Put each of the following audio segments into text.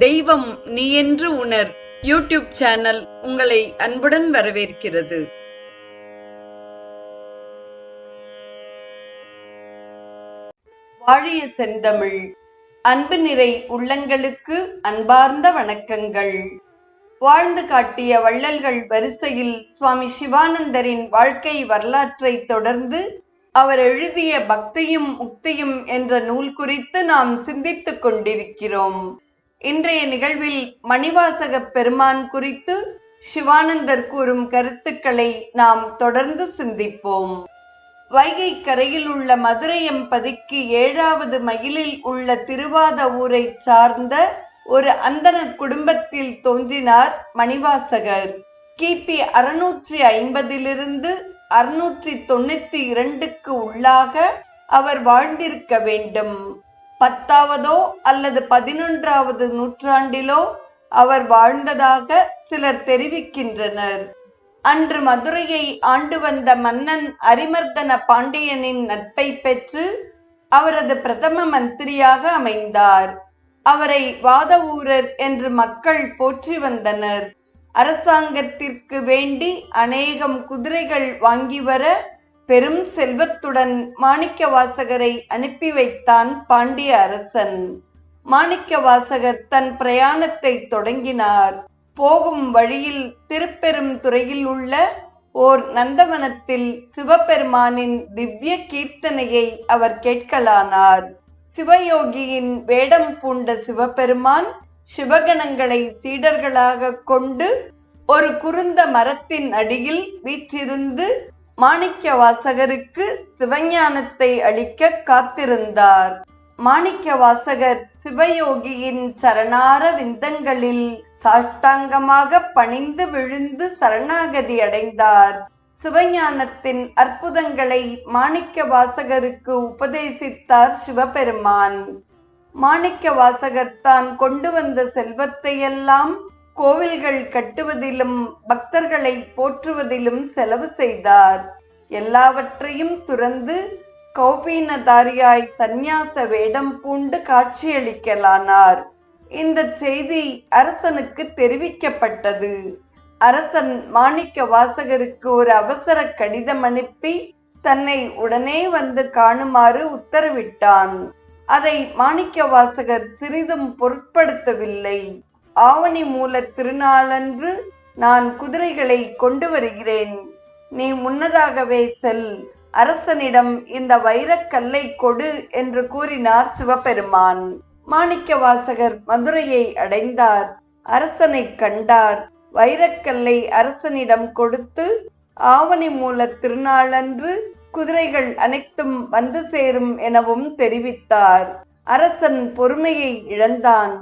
தெய்வம் நீ என்று உணர் யூடியூப் சேனல் உங்களை அன்புடன் வரவேற்கிறது. வாழிய செந்தமிழ். அன்பு நிறை உள்ளங்களுக்கு அன்பார்ந்த வணக்கங்கள். வாழ்ந்து காட்டிய வள்ளல்கள் வரிசையில் சுவாமி சிவானந்தரின் வாழ்க்கை வரலாற்றை தொடர்ந்து அவர் எழுதிய பக்தியும் முக்தியும் என்ற நூல் குறித்து நாம் சிந்தித்துக் கொண்டிருக்கிறோம். இன்றைய நிகழ்வில் மணிவாசக பெருமான் குறித்து சிவானந்தர் கூறும் கருத்துக்களை நாம் தொடர்ந்து சிந்திப்போம். வைகை கரையில் உள்ள மதுரையம்பதிக்கு 7வது மைலில் உள்ள திருவாத ஊரை சார்ந்த ஒரு அந்தண குடும்பத்தில் தோன்றினார் மணிவாசகர். கிபி 650 692 உள்ளாக அவர் வாழ்ந்திருக்க வேண்டும். 10வதோ அல்லது 11வது நூற்றாண்டிலோ அவர் வாழ்ந்ததாக சிலர் தெரிவிக்கின்றனர். அன்று மதுரையை ஆண்டு வந்த மன்னன் அரிமர்தன பாண்டியனின் நட்பை பெற்று அவரது பிரதம மந்திரியாக அமைந்தார். அவரை வாதவூரர் என்று மக்கள் போற்றி வந்தனர். அரசாங்கத்திற்கு வேண்டி அநேகம் குதிரைகள் வாங்கி வர பெரும் செல்வத்துடன் மாணிக்கவாசகரை அனுப்பி வைத்தான் பாண்டிய அரசன். மாணிக்கவாசகர் தன் பிரயாணத்தை தொடங்கினார். போகும் வழியில் திருப்பெருந்துறையில் உள்ள ஓர் நந்தவனத்தில் சிவபெருமானின் திவ்ய கீர்த்தனையை அவர் கேட்கலானார். சிவயோகியின் வேடம் பூண்ட சிவபெருமான் சிவகணங்களை சீடர்களாக கொண்டு ஒரு குருந்த மரத்தின் அடியில் வீற்றிருந்து மாணிக்கவாசகருக்கு சிவஞானத்தை அளிக்க காத்திருந்தார். மாணிக்கவாசகர் சிவயோகியின் சரணார விந்தங்களில் சாஷ்டாங்கமாக பணிந்து விழுந்து சரணாகதி அடைந்தார். சிவஞானத்தின் அற்புதங்களை மாணிக்கவாசகருக்கு உபதேசித்தார் சிவபெருமான். மாணிக்கவாசகர் தான் கொண்டு வந்த செல்வத்தையெல்லாம் கோவில்கள் கட்டுவதிலும் பக்தர்களை போற்றுவதிலும் செலவு செய்தார். எல்லாவற்றையும் துறந்து கௌபீனதாரியாய் சந்நியாச வேடம் பூண்டு காட்சியளிக்கலானார். இந்த செய்தி அரசனுக்கு தெரிவிக்கப்பட்டது. அரசன் மாணிக்கவாசகருக்கு ஒரு அவசர கடிதம் அனுப்பி தன்னை உடனே வந்து காணுமாறு உத்தரவிட்டான். அதை மாணிக்கவாசகர் சிறிதும் பொருட்படுத்தவில்லை. ஆவணி மூல திருநாளன்று நான் குதிரைகளை கொண்டு வருகிறேன், நீ முன்னதாகவே செல், அரசனிடம் இந்த வைரக்கல்லை கொடு என்று கூறினார் சிவபெருமான். மாணிக்கவாசகர் மதுரையை அடைந்தார். அரசனை கண்டார். வைரக்கல்லை அரசனிடம் கொடுத்து ஆவணி மூல திருநாளன்று குதிரைகள் அனைத்தும் வந்து சேரும் எனவும் தெரிவித்தார். அரசன் பொறுமையை இழந்தான்.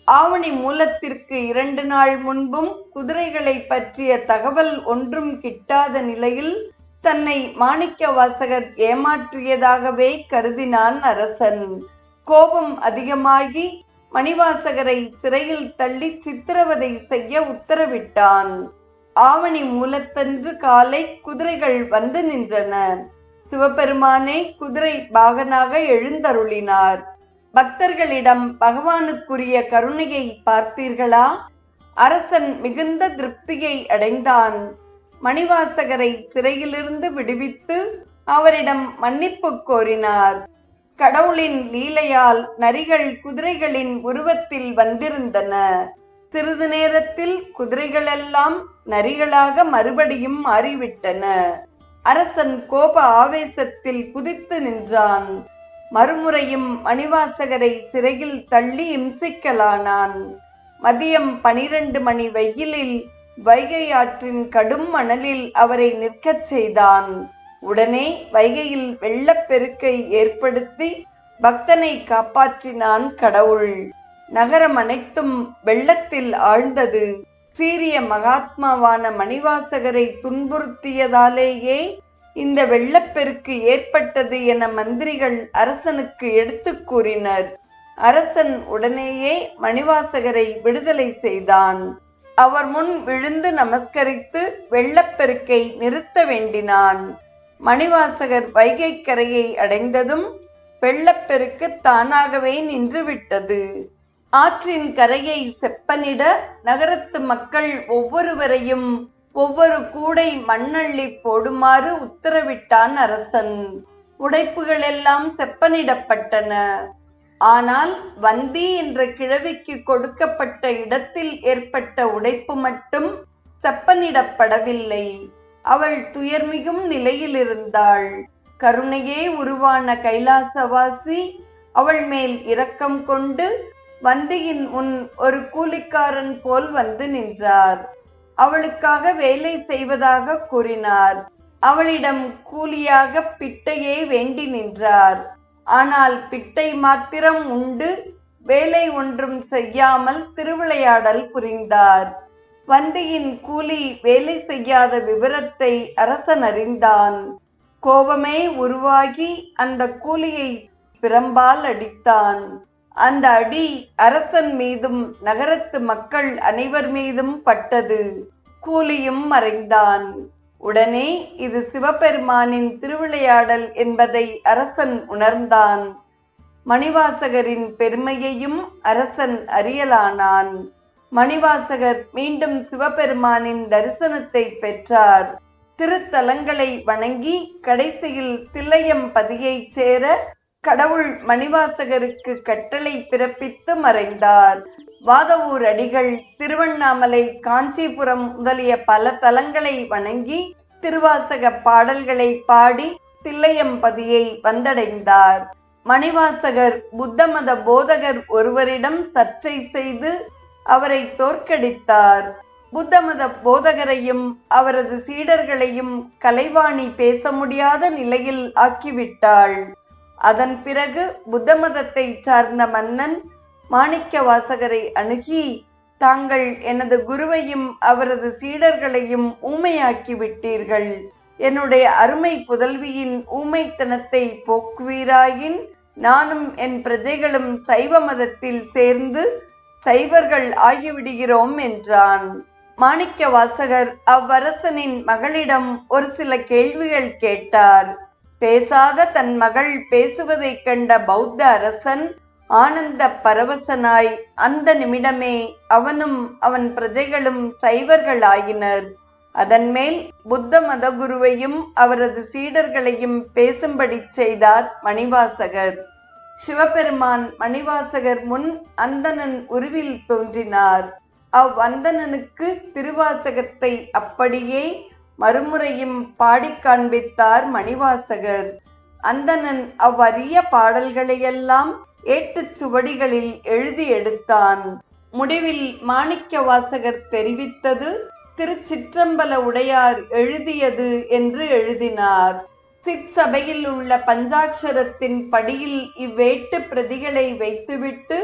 ஆவணி மூலத்திற்கு 2 நாள் முன்பும் குதிரைகளை பற்றிய தகவல் ஒன்றும் கிட்டாத நிலையில் தன்னை மாணிக்கவாசகர் ஏமாற்றியதாகவே கருதினான் அரசன். கோபம் அதிகமாகி மணிவாசகரை சிறையில் தள்ளி சித்திரவதை செய்ய உத்தரவிட்டான். ஆவணி மூலத்தன்று காலை குதிரைகள் வந்து நின்றன. சிவபெருமானே குதிரை பாகனாக எழுந்தருளினார். பக்தர்களிடம் பகவானுக்குரிய கருணையை பார்த்தீர்களா? அரசன் மிகுந்த திருப்தியை அடைந்தான். மணிவாசகரை சிறையிலிருந்து விடுவித்து அவரிடம் மன்னிப்பு கோரினார். கடவுளின் லீலையால் நரிகள் குதிரைகளின் உருவத்தில் வந்திருந்தன. சிறிது நேரத்தில் குதிரைகளெல்லாம் நரிகளாக மறுபடியும் மாறிவிட்டன. அரசன் கோப ஆவேசத்தில் குதித்து நின்றான். மறுமுறையும் மணிவாசகரை சிறையில் தள்ளி இம்சிக்கலானான். மதியம் 12 மணி வெயிலில் வைகை ஆற்றின் கடும் மணலில் அவரை நிற்கச் செய்தான். உடனே வைகையில் வெள்ளப்பெருக்கை ஏற்படுத்தி பக்தனை காப்பாற்றினான் கடவுள். நகரம் அனைத்தும் வெள்ளத்தில் ஆழ்ந்தது. சீரிய மகாத்மாவான மணிவாசகரை துன்புறுத்தியதாலேயே இந்த வெள்ளப்பெருக்கு ஏற்பட்டது என மந்திரிகள் அரசனுக்கு எடுத்து கூறினர். அரசன் உடனேயே மணிவாசகரை விடுதலை செய்தான். அவர் முன் விழுந்து நமஸ்கரித்து வெள்ளப்பெருக்கை நிறுத்த வேண்டினான். மணிவாசகர் வைகை கரையை அடைந்ததும் வெள்ளப்பெருக்கு தானாகவே நின்றுவிட்டது. ஆற்றின் கரையை செப்பனிட நகரத்து மக்கள் ஒவ்வொருவரையும் ஒவ்வொரு கூடை மண்ணள்ளி போடுமாறு உத்தரவிட்டான் அரசன். உடைப்புகளெல்லாம் செப்பனிடப்பட்டன. ஆனால் வந்தி என்ற கிழவிக்கு கொடுக்கப்பட்ட இடத்தில் ஏற்பட்ட உடைப்பு மட்டும் செப்பனிடப்படவில்லை. அவள் துயர்மிகும் நிலையில் இருந்தாள். கருணையே உருவான கைலாசவாசி அவள் மேல் இரக்கம் கொண்டு வந்தியின் முன் ஒரு கூலிக்காரன் போல் வந்து நின்றார். அவளுக்காக வேலை செய்வதாக கூறினார். அவளிடம் கூலியாக பிட்டையே வேண்டி நின்றார். ஆனால் பிட்டை மாத்திரம் உண்டு வேலை ஒன்றும் செய்யாமல் திருவிளையாடல் புரிந்தார். வந்தியின் கூலி வேலை செய்யாத விவரத்தை அரசன் அறிந்தான். கோபமே உருவாகி அந்த கூலியை பிரம்பால் அடித்தான். அந்த அடி அரசன் மீதும் நகரத்து மக்கள் அனைவர் மீதும் பட்டது. கூலியும் மறைந்தான். உடனே இது சிவபெருமானின் திருவிளையாடல் என்பதை அரசன் உணர்ந்தான். மணிவாசகரின் பெருமையையும் அரசன் அறியலானான். மணிவாசகர் மீண்டும் சிவபெருமானின் தரிசனத்தை பெற்றார். திருத்தலங்களை வணங்கி கடைசியில் தில்லையம்பதியை சேர கடவுள் மணிவாசகருக்கு கட்டளை பிறப்பித்து மறைந்தார். வாதவூர் அடிகள் திருவண்ணாமலை, காஞ்சிபுரம் முதலிய பல தலங்களை வணங்கி திருவாசக பாடல்களை பாடி தில்லையம்பதியை வந்தடைந்தார். மணிவாசகர் புத்தமத போதகர் ஒருவரிடம் சர்ச்சை செய்து அவரை தோற்கடித்தார். புத்தமத போதகரையும் அவரது சீடர்களையும் கலைவாணி பேச முடியாத நிலையில் ஆக்கிவிட்டாள். அதன் பிறகு புத்தமதத்தை சார்ந்த மன்னன் மாணிக்க வாசகரை அணுகி, தாங்கள் எனது குருவையும் அவரது சீடர்களையும் ஊமையாக்கி விட்டீர்கள். என்னுடைய அருமை புதல்வியின் ஊமைத்தனத்தை போக்குவீராயின் நானும் என் பிரஜைகளும் சைவ மதத்தில் சேர்ந்து சைவர்கள் ஆகிவிடுகிறோம் என்றான். மாணிக்க வாசகர் அவ்வரசனின் மகளிடம் ஒரு சில கேள்விகள் கேட்டார். பேசாத தன் மகள் பேசுவதைக் கண்ட பௌத்த அரசன் ஆனந்த பரவசனாய் அந்த நிமிடமே அவனும் அவன் பிரஜைகளும் சைவர்கள் ஆயினர். அதன் மேல் புத்த மதகுருவையும் அவரது சீடர்களையும் பேசும்படி செய்தார் மணிவாசகர். சிவபெருமான் மணிவாசகர் முன் அந்தணன் உருவில் தோன்றினார். அவ்வந்தணனுக்கு திருவாசகத்தை அப்படியே மறுமுறையும் பாடி காண்பித்தார் மணிவாசகர். அந்தணன் அவ்வரிய பாடல்களையெல்லாம் ஏட்டுச் சுவடிகளில் எழுதி எடுத்தான். முடிவில் மாணிக்க வாசகர் தெரிவித்தது திருச்சிற்றம்பல உடையார் எழுதியது என்று எழுதினார். சிற்சபையில் உள்ள பஞ்சாட்சரத்தின் படியில் இவ்வேட்டு பிரதிகளை வைத்துவிட்டு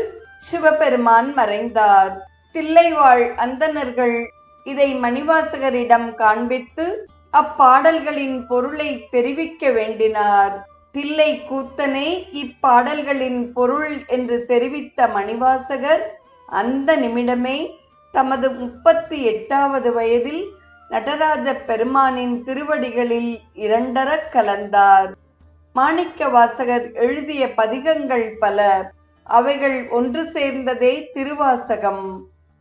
சிவபெருமான் மறைந்தார். தில்லைவாழ் அந்தணர்கள் இதை மணிவாசகரிடம் காண்பித்து அப்பாடல்களின் பொருளை தெரிவிக்க வேண்டினார். தில்லை கூத்தனே இப்பாடல்களின் பொருள் என்று தெரிவித்த மணிவாசகர் அந்த நிமிடமே தமது 38வது வயதில் நடராஜ பெருமானின் திருவடிகளில் இரண்டரக் கலந்தார். மாணிக்க வாசகர் எழுதிய பதிகங்கள் பல. அவைகள் ஒன்று சேர்ந்ததே திருவாசகம்.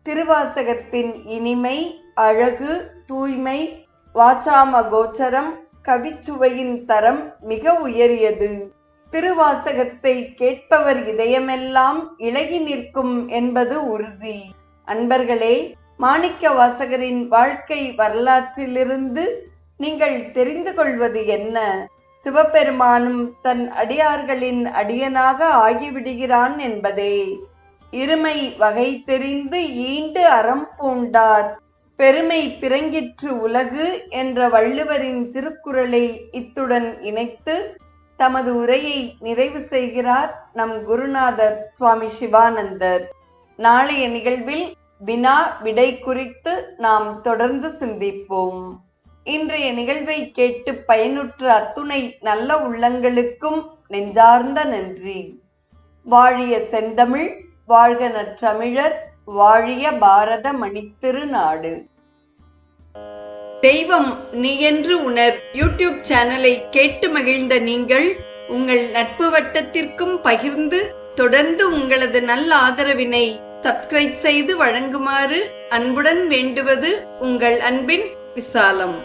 திருவாசகத்தின் இனிமை, அழகு, தூய்மை, வாசாம கோச்சரம், கவிச்சுவையின் தரம் மிக உயரியது. திருவாசகத்தை கேட்பவர் இதயமெல்லாம் இளகி நிற்கும் என்பது உறுதி. அன்பர்களே, மாணிக்க வாசகரின் வாழ்க்கை வரலாற்றிலிருந்து நீங்கள் தெரிந்து கொள்வது என்ன? சிவபெருமானும் தன் அடியார்களின் அடியனாக ஆகிவிடுகிறான் என்பதே. இருமை வகை தெரிந்து ஈண்டு அறம் பூண்டார், பெருமை பிறங்கிற்று உலகு என்ற வள்ளுவரின் திருக்குறளை இத்துடன் இணைத்து தமது உரையை நிறைவு செய்கிறார் நம் குருநாதர் சுவாமி சிவானந்தர். நாளைய நிகழ்வில் வினா விடை குறித்து நாம் தொடர்ந்து சிந்திப்போம். இன்றைய நிகழ்வை கேட்டு பயனுற்ற அத்துணை நல்ல உள்ளங்களுக்கும் நெஞ்சார்ந்த நன்றி. வாழிய செந்தமிழ், வாழ்க நற்றமிழர், வாழிய பாரத மணித்திருநாடு. தெய்வம் நீ என்று உணர் யூடியூப் சேனலை கேட்டு மகிழ்ந்த நீங்கள் உங்கள் நட்பு வட்டத்திற்கும் பகிர்ந்து தொடர்ந்து உங்களது நல்ல ஆதரவினை சப்ஸ்கிரைப் செய்து வழங்குமாறு அன்புடன் வேண்டுவது உங்கள் அன்பின் விசாலம்.